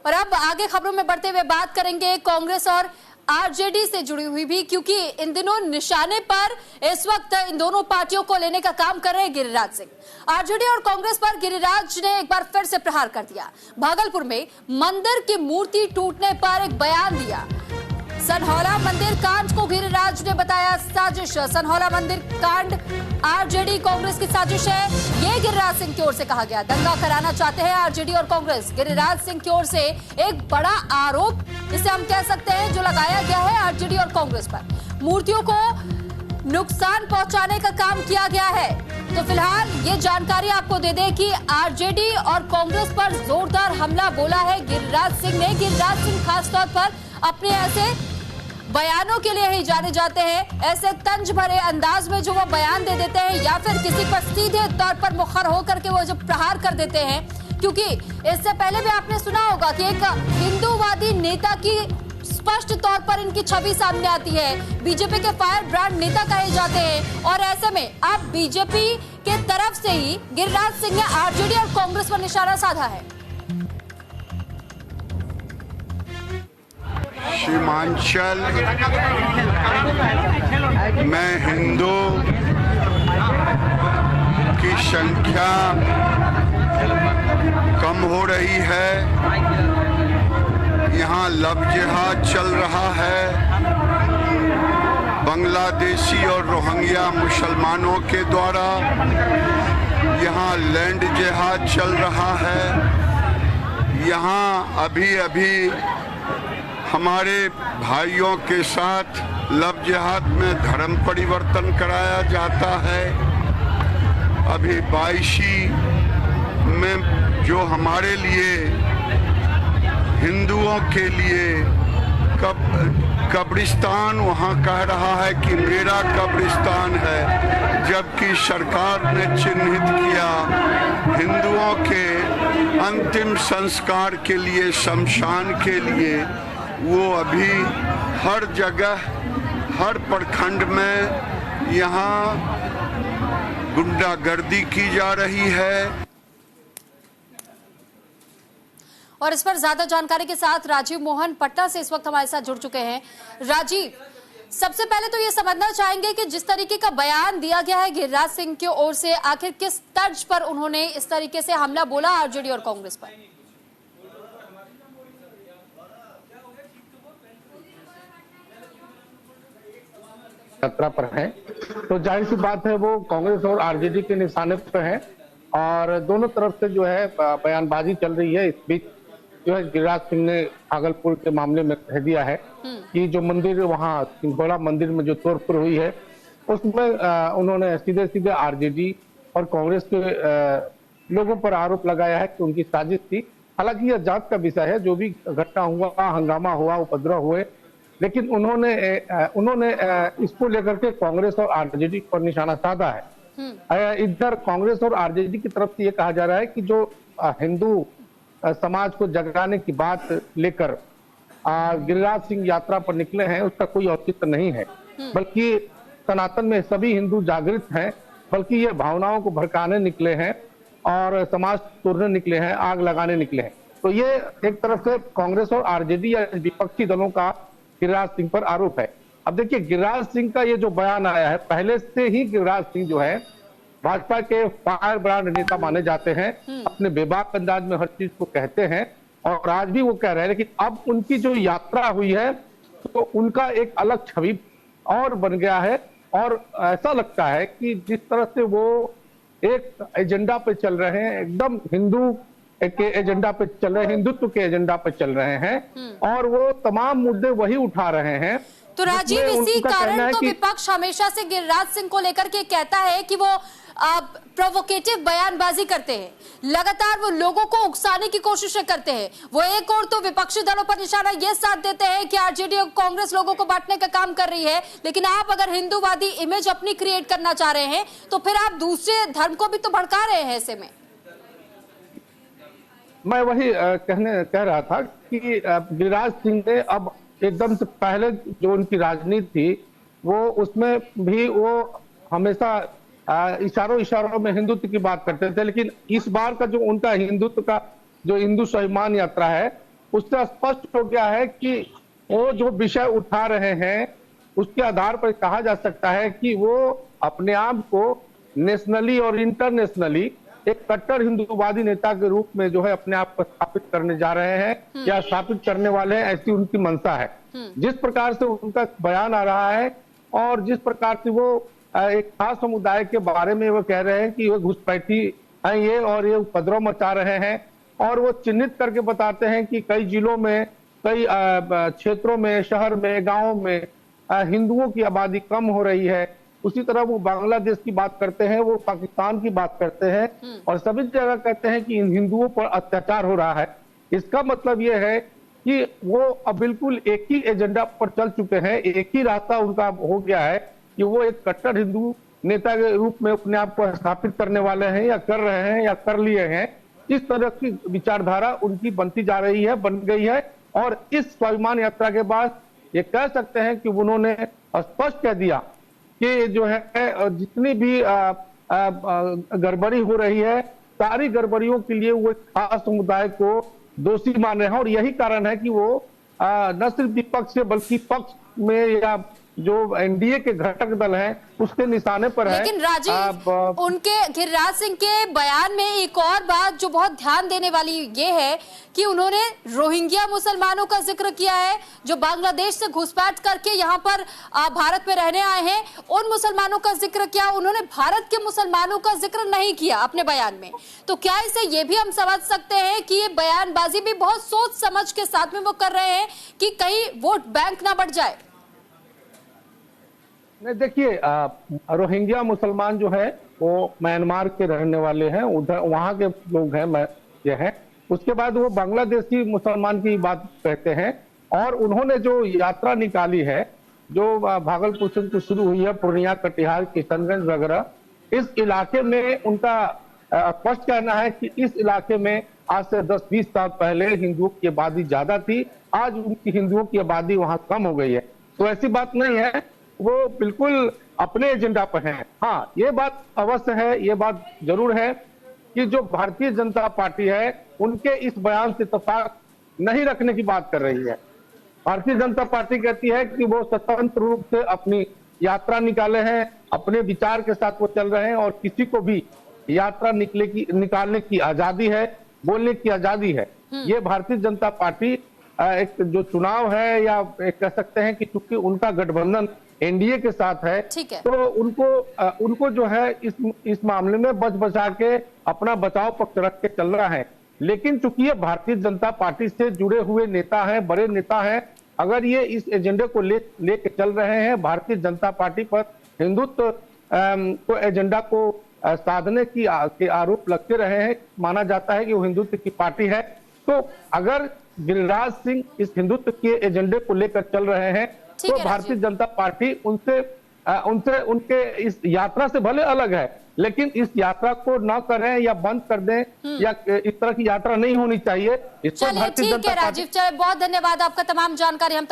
और अब आगे खबरों में बढ़ते हुए बात करेंगे कांग्रेस और आरजेडी से जुड़ी हुई भी, क्योंकि इन दिनों निशाने पर इस वक्त इन दोनों पार्टियों को लेने का काम कर रहे हैं गिरिराज सिंह। आरजेडी और कांग्रेस पर गिरिराज ने एक बार फिर से प्रहार कर दिया। भागलपुर में मंदिर की मूर्ति टूटने पर एक बयान दिया। सनहौला मंदिर कांड को गिरिराज ने बताया साजिश। सनहौला मंदिर कांड आरजेडी कांग्रेस की साजिश है, ये गिरिराज सिंह की ओर से कहा गया। दंगा कराना चाहते हैं आरजेडी और कांग्रेस। गिरिराज सिंह की ओर से एक बड़ा आरोप, इसे हम कह सकते हैं, जो लगाया गया है आरजेडी और कांग्रेस पर। मूर्तियों को नुकसान पहुंचाने का काम किया गया है। तो फिलहाल ये जानकारी आपको दे दें कि आरजेडी और कांग्रेस पर जोरदार हमला बोला है गिरिराज सिंह ने। गिरिराज सिंह खासतौर पर अपने ऐसे बयानों के लिए ही जाने जाते हैं, ऐसे तंज भरे अंदाज में जो वो बयान दे देते हैं या फिर किसी पर सीधे तौर पर मुखर होकर के वो जो प्रहार कर देते हैं। क्योंकि इससे पहले भी आपने सुना होगा कि एक हिंदूवादी नेता की स्पष्ट तौर पर इनकी छवि सामने आती है, बीजेपी के फायर ब्रांड नेता कहे जाते हैं। और ऐसे में अब बीजेपी के तरफ से ही गिरिराज सिंह ने आरजेडी और कांग्रेस पर निशाना साधा है। सीमांचल में हिंदू की संख्या कम हो रही है। यहाँ लव जिहाद चल रहा है। बांग्लादेशी और रोहिंग्या मुसलमानों के द्वारा यहाँ लैंड जिहाद चल रहा है। यहाँ अभी अभी हमारे भाइयों के साथ लव जिहाद में धर्म परिवर्तन कराया जाता है। अभी 22 में जो हमारे लिए हिंदुओं के लिए कब्रिस्तान वहाँ कह रहा है कि मेरा कब्रिस्तान है, जबकि सरकार ने चिन्हित किया हिंदुओं के अंतिम संस्कार के लिए, शमशान के लिए। वो अभी हर जगह, हर प्रखंड में यहाँ गुंडागर्दी की जा रही है। और इस पर ज्यादा जानकारी के साथ राजीव मोहन पटना से इस वक्त हमारे साथ जुड़ चुके हैं। राजीव, सबसे पहले तो ये समझना चाहेंगे कि जिस तरीके का बयान दिया गया है गिरिराज सिंह की ओर से, आखिर किस तर्ज पर उन्होंने इस तरीके से हमला बोला आरजेडी और कांग्रेस पर? यात्रा पर है तो जाहिर सी बात है वो कांग्रेस और आरजेडी के निशाने पर है और दोनों तरफ से जो है बयानबाजी चल रही है। इस बीच जो है गिरिराज सिंह ने भागलपुर के मामले में कह दिया है कि जो मंदिर वहाँ सिंघोड़ा मंदिर में जो तोड़फोड़ हुई है उसमें उन्होंने सीधे सीधे आरजेडी और कांग्रेस के लोगों पर आरोप लगाया है कि उनकी साजिश थी। हालांकि यह जांच का विषय है, जो भी घटना हुआ, हंगामा हुआ, उपद्रव हुए, लेकिन उन्होंने इसको लेकर के कांग्रेस और आरजेडी पर निशाना साधा है। इधर कांग्रेस और आरजेडी की तरफ से ये कहा जा रहा है कि जो हिंदू समाज को जगाने की बात लेकर गिरिराज सिंह यात्रा पर निकले हैं उसका कोई औचित्य नहीं है, बल्कि सनातन में सभी हिंदू जागृत हैं, बल्कि ये भावनाओं को भड़काने निकले हैं और समाज तोड़ने निकले हैं, आग लगाने निकले हैं। तो ये एक तरफ से कांग्रेस और आरजेडी या विपक्षी दलों का गिरिराज सिंह पर आरोप है। अब देखिए गिरिराज सिंह का ये जो बयान आया है, पहले से ही गिरिराज सिंह जो है भाजपा के फायर ब्रांड नेता माने जाते हैं, अपने बेबाक अंदाज में हर चीज को कहते हैं और आज भी वो कह रहे हैं। लेकिन अब उनकी जो यात्रा हुई है तो उनका एक अलग छवि और बन गया है और ऐसा लगता है कि जिस तरह से वो एक एजेंडा पे चल रहे हैं, एकदम हिंदू के एजेंडा पे चल रहे हैं, हिंदुत्व के एजेंडा पे चल रहे हैं और वो तमाम मुद्दे वही उठा रहे हैं। तो राजीव, इसी कारण तो विपक्ष हमेशा से गिरिराज सिंह को लेकर के कहता है कि वो प्रोवोकेटिव बयानबाजी करते हैं, लगातार वो लोगों को उकसाने की कोशिश करते हैं। वो एक और तो विपक्षी दलों पर निशाना ये साध देते हैं कि आरजेडी और कांग्रेस लोगों को बांटने का काम कर रही है, लेकिन आप अगर हिंदूवादी इमेज अपनी क्रिएट करना चाह रहे हैं तो फिर आप दूसरे धर्म को भी तो भड़का रहे हैं। ऐसे में मैं वही कह रहा था कि गिरिराज सिंह ने अब एकदम से पहले जो उनकी राजनीति थी वो उसमें भी वो हमेशा इशारों में हिंदुत्व की बात करते थे, लेकिन इस बार का जो उनका हिंदुत्व का जो हिंदू स्वाभिमान यात्रा है उससे स्पष्ट हो गया है कि वो जो विषय उठा रहे हैं उसके आधार पर कहा जा सकता है कि वो अपने आप को नेशनली और इंटरनेशनली एक कट्टर हिंदूवादी नेता के रूप में जो है अपने आप को स्थापित करने जा रहे हैं या स्थापित करने वाले हैं, ऐसी उनकी मंशा है। जिस प्रकार से उनका बयान आ रहा है और जिस प्रकार से वो एक खास समुदाय के बारे में वो कह रहे हैं कि वो घुसपैठी है ये और ये उपद्रव मचा रहे हैं, और वो चिन्हित करके बताते हैं कि कई जिलों में, कई क्षेत्रों में, शहर में, गाँव में हिंदुओं की आबादी कम हो रही है। उसी तरह वो बांग्लादेश की बात करते हैं, वो पाकिस्तान की बात करते हैं और सभी जगह कहते हैं कि इन हिंदुओं पर अत्याचार हो रहा है। इसका मतलब ये है कि वो अब बिल्कुल एक ही एजेंडा पर चल चुके हैं, एक ही रास्ता उनका हो गया है कि वो एक कट्टर हिंदू नेता के रूप में अपने आप को स्थापित करने वाले हैं या कर रहे हैं या कर लिए हैं। इस तरह की विचारधारा उनकी बनती जा रही है, बन गई है। और इस स्वाभिमान यात्रा के बाद ये कह सकते हैं कि उन्होंने स्पष्ट कह दिया कि जो है जितनी भी गड़बड़ी हो रही है, सारी गड़बड़ियों के लिए वो खास समुदाय को दोषी मान रहे हैं। और यही कारण है कि वो न सिर्फ विपक्ष से बल्कि पक्ष में या जो एनडीए के घटक दल हैं उसके निशाने पर है। लेकिन राजीव, उनके गिरिराज सिंह के बयान में एक और बात जो बहुत ध्यान देने वाली ये है कि उन्होंने रोहिंग्या मुसलमानों का जिक्र किया है जो बांग्लादेश से घुसपैठ करके यहाँ पर भारत में रहने आए हैं, उन मुसलमानों का जिक्र किया। उन्होंने भारत के मुसलमानों का जिक्र नहीं किया अपने बयान में। तो क्या इसे ये भी हम समझ सकते हैं कि ये बयानबाजी भी बहुत सोच समझ के साथ में वो कर रहे हैं कि कहीं वोट बैंक ना बढ़ जाए? नहीं, देखिए, रोहिंग्या मुसलमान जो है वो म्यांमार के रहने वाले हैं, उधर वहां के लोग हैं ये हैं। उसके बाद वो बांग्लादेशी मुसलमान की बात कहते हैं। और उन्होंने जो यात्रा निकाली है, जो भागलपुर से शुरू हुई है, पूर्णिया, कटिहार, किशनगंज वगैरह, इस इलाके में उनका स्पष्ट कहना है कि इस इलाके में आज से 10-20 साल पहले हिंदुओं की आबादी ज्यादा थी, आज उनकी हिंदुओं की आबादी वहां कम हो गई है। तो ऐसी बात नहीं है, वो बिल्कुल अपने एजेंडा पर हैं। हाँ, ये बात अवश्य है, ये बात जरूर है कि जो भारतीय जनता पार्टी है उनके इस बयान से इत्तेफाक नहीं रखने की बात कर रही है। भारतीय जनता पार्टी कहती है कि वो स्वतंत्र रूप से अपनी यात्रा निकाले हैं, अपने विचार के साथ वो चल रहे हैं और किसी को भी यात्रा निकालने की आजादी है, बोलने की आजादी है। ये भारतीय जनता पार्टी एक जो चुनाव है या कह सकते हैं कि चूंकि उनका गठबंधन एनडीए के साथ है, तो उनको जो है इस मामले में बचा के अपना बचाव पक्ष रख के चल रहा है। लेकिन चूंकि ये भारतीय जनता पार्टी से जुड़े हुए नेता हैं, बड़े नेता हैं, अगर ये इस एजेंडे को लेके चल रहे हैं, भारतीय जनता पार्टी पर हिंदुत्व को एजेंडा को साधने के आरोप लगते रहे हैं, माना जाता है कि वो हिंदुत्व की पार्टी है। तो अगर गिरिराज सिंह इस हिंदुत्व के एजेंडे को लेकर चल रहे हैं तो भारतीय जनता पार्टी उनसे उनके इस यात्रा से भले अलग है, लेकिन इस यात्रा को ना करें या बंद कर दें या इस तरह की यात्रा नहीं होनी चाहिए। इस पर भारतीय जनता पार्टी। राजीव, बहुत धन्यवाद, आपका तमाम जानकारी हम